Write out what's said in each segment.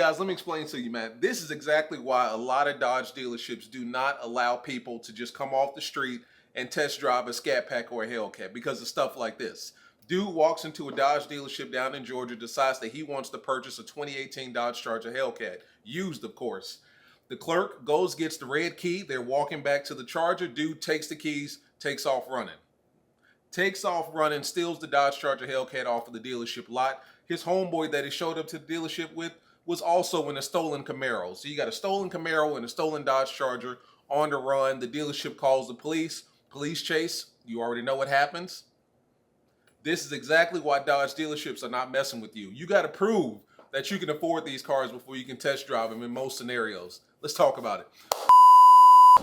guys, let me explain to you, man. This is exactly why a lot of Dodge dealerships do not allow people to just come off the street and test drive a Scat Pack or a Hellcat because of stuff like this. Dude walks into a Dodge dealership down in Georgia, decides that he wants to purchase a 2018 Dodge Charger Hellcat, used of course. The clerk goes, gets the red key, they're walking back to the Charger, dude takes the keys, takes off running. Steals the Dodge Charger Hellcat off of the dealership lot. His homeboy that he showed up to the dealership with was also in a stolen Camaro. So you got a stolen Camaro and a stolen Dodge Charger on the run. The dealership calls the police. Police chase. You already know what happens. This is exactly why Dodge dealerships are not messing with you. You got to prove that you can afford these cars before you can test drive them in most scenarios. Let's talk about it.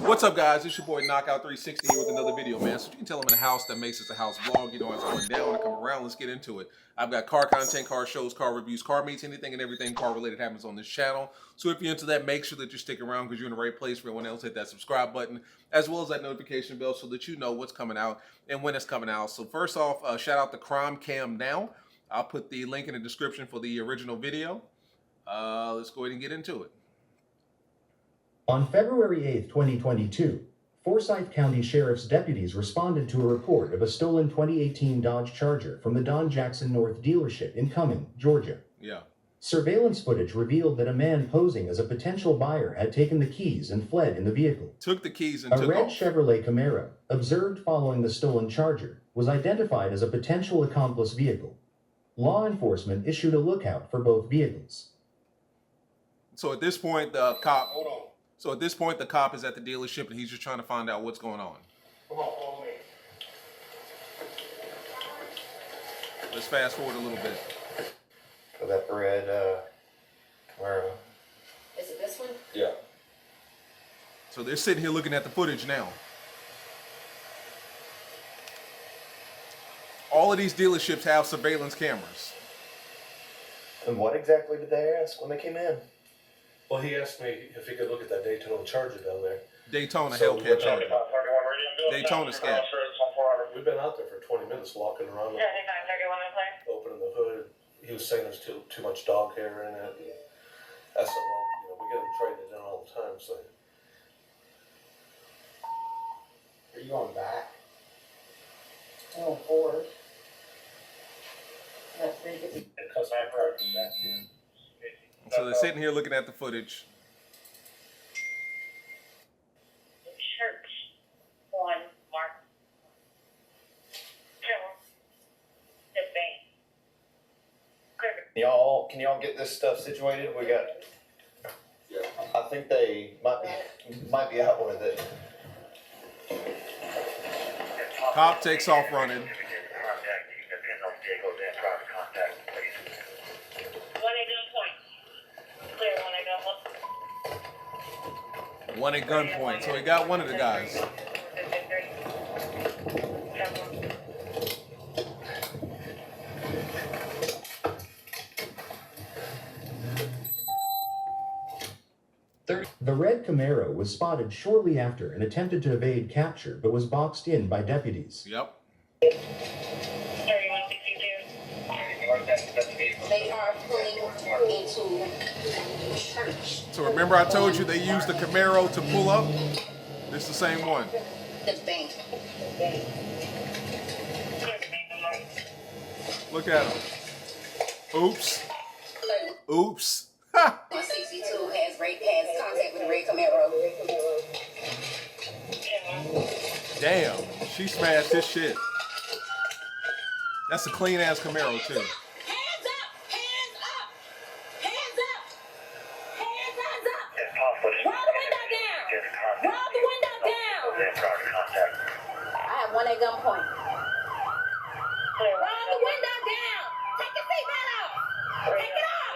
What's up, guys? It's your boy Knockout 360 here with another video, man. So you can tell I'm in a house that makes it a house vlog. You know, it's going down and come around. Let's get into it. I've got car content, car shows, car reviews, car meets, anything and everything car related happens on this channel. So if you're into that, make sure that you stick around because you're in the right place. For everyone else, hit that subscribe button as well as that notification bell so that you know what's coming out and when it's coming out. So first off, shout out to Crime Cam Now. I'll put the link in the description for the original video. Let's go ahead and get into it. On February 8, 2022, Forsyth County Sheriff's deputies responded to a report of a stolen 2018 Dodge Charger from the Don Jackson North dealership in Cumming, Georgia. Yeah. Surveillance footage revealed that a man posing as a potential buyer had taken the keys and fled in the vehicle. Took the keys and took off. A red Chevrolet Camaro, observed following the stolen Charger, was identified as a potential accomplice vehicle. Law enforcement issued a lookout for both vehicles. So at this point, the cop... Hold on. So at this point, the cop is at the dealership and he's just trying to find out what's going on. Come on, follow me. Let's fast forward a little bit. So that red, Camaro. Is it this one? Yeah. So they're sitting here looking at the footage now. All of these dealerships have surveillance cameras. And what exactly did they ask when they came in? Well, he asked me if he could look at that Daytona Charger down there. Daytona So Hellcat Charger. Daytona Scat. We've been out there for 20 minutes walking around, opening the hood. He was saying there's too much dog hair in it. I said, well, we get them traded in all the time, so. Are you on back? Oh, forward. That's pretty good. Because I parked him back in. So they're sitting here looking at the footage. Church on Mark 2, the bank. Can y'all get this stuff situated? We got. Yeah. I think they might be out with it. Cop takes off running. One at gunpoint. So he got one of the guys. The red Camaro was spotted shortly after and attempted to evade capture, but was boxed in by deputies. Yep. They are pulling into church. So remember I told you they used the Camaro to pull up? This is the same one. The bank. Look at him. Oops. Oops. Ha! 162 has contact with the red Camaro. Damn. She smashed his shit. That's a clean ass Camaro too. One at gunpoint. Roll the window down. Take your seatbelt off. Take it off.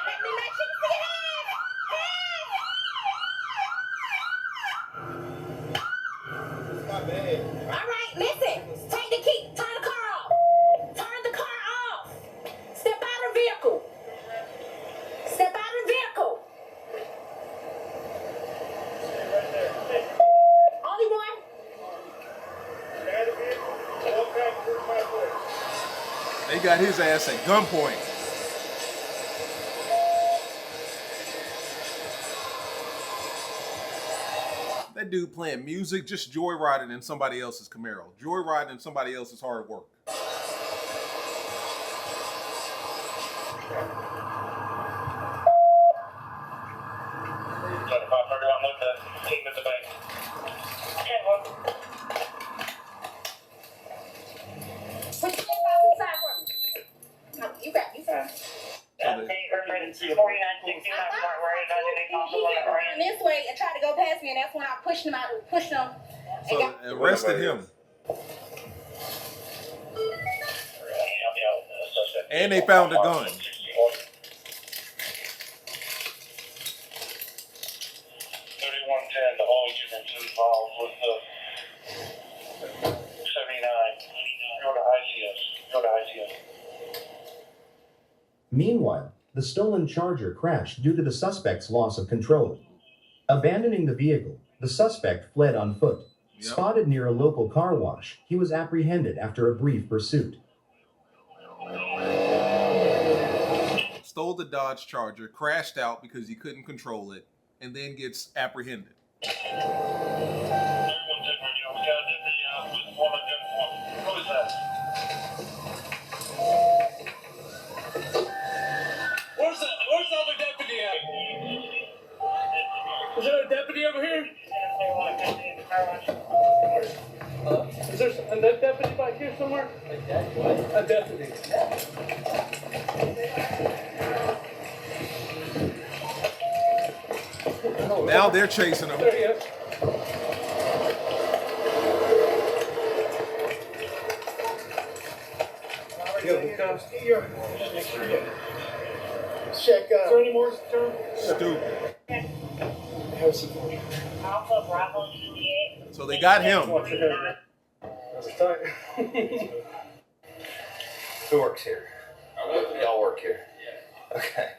Let me make sure you see your hands. My bad. All right, listen. Take the key. Turn the car off. Turn the car off. Step out of the vehicle. Step out of the vehicle. his ass at gunpoint. That dude playing music, just joyriding in somebody else's Camaro. Joyriding in somebody else's hard work. Put your hands out the side for me. No, you got you fine. He kept running this way and tried to go past me, and that's when I pushed him out, pushed him. So arrested him. And they found a gun. 3110, the arguments involved with the 79. Go to ICS. Go to ICS. Meanwhile, the stolen Charger crashed due to the suspect's loss of control. Abandoning the vehicle, the suspect fled on foot. Yep. Spotted near a local car wash, he was apprehended after a brief pursuit. Stole the Dodge Charger, crashed out because he couldn't control it, and then gets apprehended. Where's the other deputy at? Is there a deputy over here? Is there a deputy back here somewhere? A deputy. Now they're chasing him. There he is. Check, Is there any more turn? Stupid. Alpha Bravo 28. So they got him. Watch your head. That's tight. who works here? Y'all work here? Okay.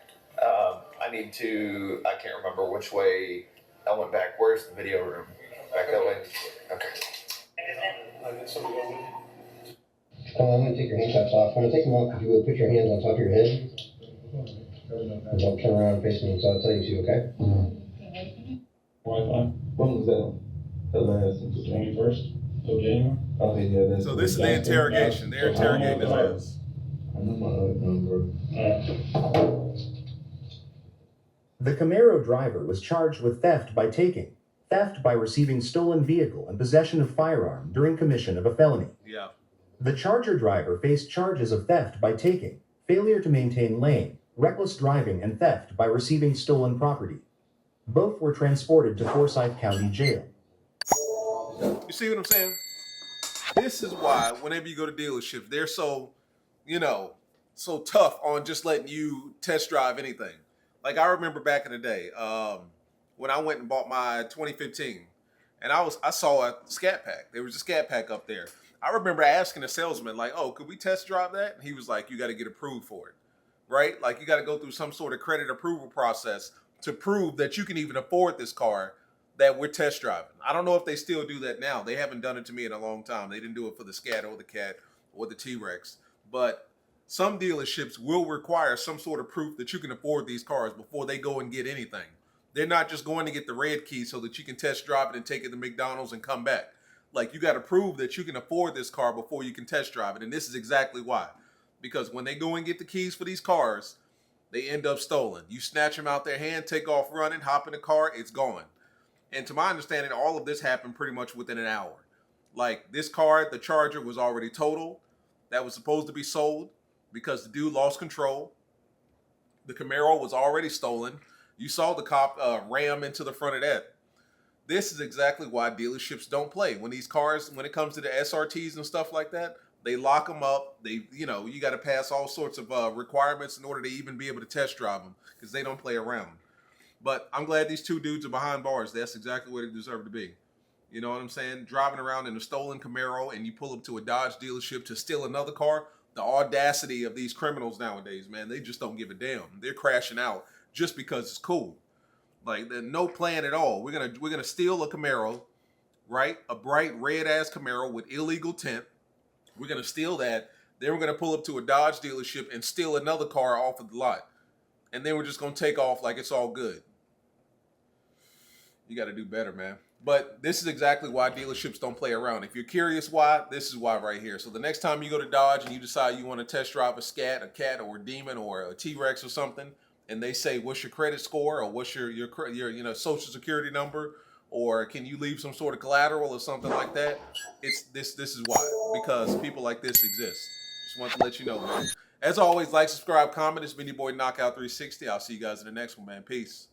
I need to, I can't remember which way I went back. Where's the video room? Back that way? Okay. I'll get somebody over. I'm going to take your handcuffs off. I'm going to take them off. If you would put your hands on top of your head. And don't turn around and face me until I tell you to, okay? Wi-Fi. When was that? The last 21st of January. Okay, yeah, that's. So this is the interrogation. They're interrogating his ass. I know my number. The Camaro driver was charged with theft by taking, theft by receiving stolen vehicle, and possession of firearm during commission of a felony. Yeah. The Charger driver faced charges of theft by taking, failure to maintain lane, reckless driving, and theft by receiving stolen property. Both were transported to Forsyth County Jail. You see what I'm saying? This is why whenever you go to dealerships, they're so, so tough on just letting you test drive anything. Like I remember back in the day, when I went and bought my 2015, and I saw a Scat Pack. There was a Scat Pack up there. I remember asking the salesman, like, "Oh, could we test drive that?" And he was like, "You got to get approved for it, right? Like you got to go through some sort of credit approval process to prove that you can even afford this car that we're test driving." I don't know if they still do that now. They haven't done it to me in a long time. They didn't do it for the Scat or the Cat or the T-Rex, but some dealerships will require some sort of proof that you can afford these cars before they go and get anything. They're not just going to get the red key so that you can test drive it and take it to McDonald's and come back. Like you got to prove that you can afford this car before you can test drive it. And this is exactly why. Because when they go and get the keys for these cars, they end up stolen. You snatch them out their hand, take off running, hop in the car, it's gone. And to my understanding, all of this happened pretty much within an hour. Like this car, the Charger, was already totaled. That was supposed to be sold because the dude lost control. The Camaro was already stolen. You saw the cop ram into the front of that. This is exactly why dealerships don't play. When these cars, when it comes to the SRTs and stuff like that, they lock them up. They, you got to pass all sorts of requirements in order to even be able to test drive them because they don't play around. But I'm glad these two dudes are behind bars. That's exactly where they deserve to be. You know what I'm saying? Driving around in a stolen Camaro and you pull up to a Dodge dealership to steal another car. The audacity of these criminals nowadays, man, they just don't give a damn. They're crashing out just because it's cool. Like there's no plan at all. We're gonna steal a Camaro, right? A bright red ass Camaro with illegal tint. We're gonna steal that, Then we're going to pull up to a Dodge dealership and steal another car off of the lot. And then we're just going to take off like it's all good. You got to do better, man. But this is exactly why dealerships don't play around. If you're curious why, this is why right here. So the next time you go to Dodge and you decide you want to test drive a Scat, a Cat, or a Demon, or a T-Rex or something, and they say, what's your credit score, or what's your social security number, or can you leave some sort of collateral or something like that? It's this is why. Because people like this exist. Just want to let you know, man. As always, like, subscribe, comment. It's been your boy Knockout 360. I'll see you guys in the next one, man. Peace.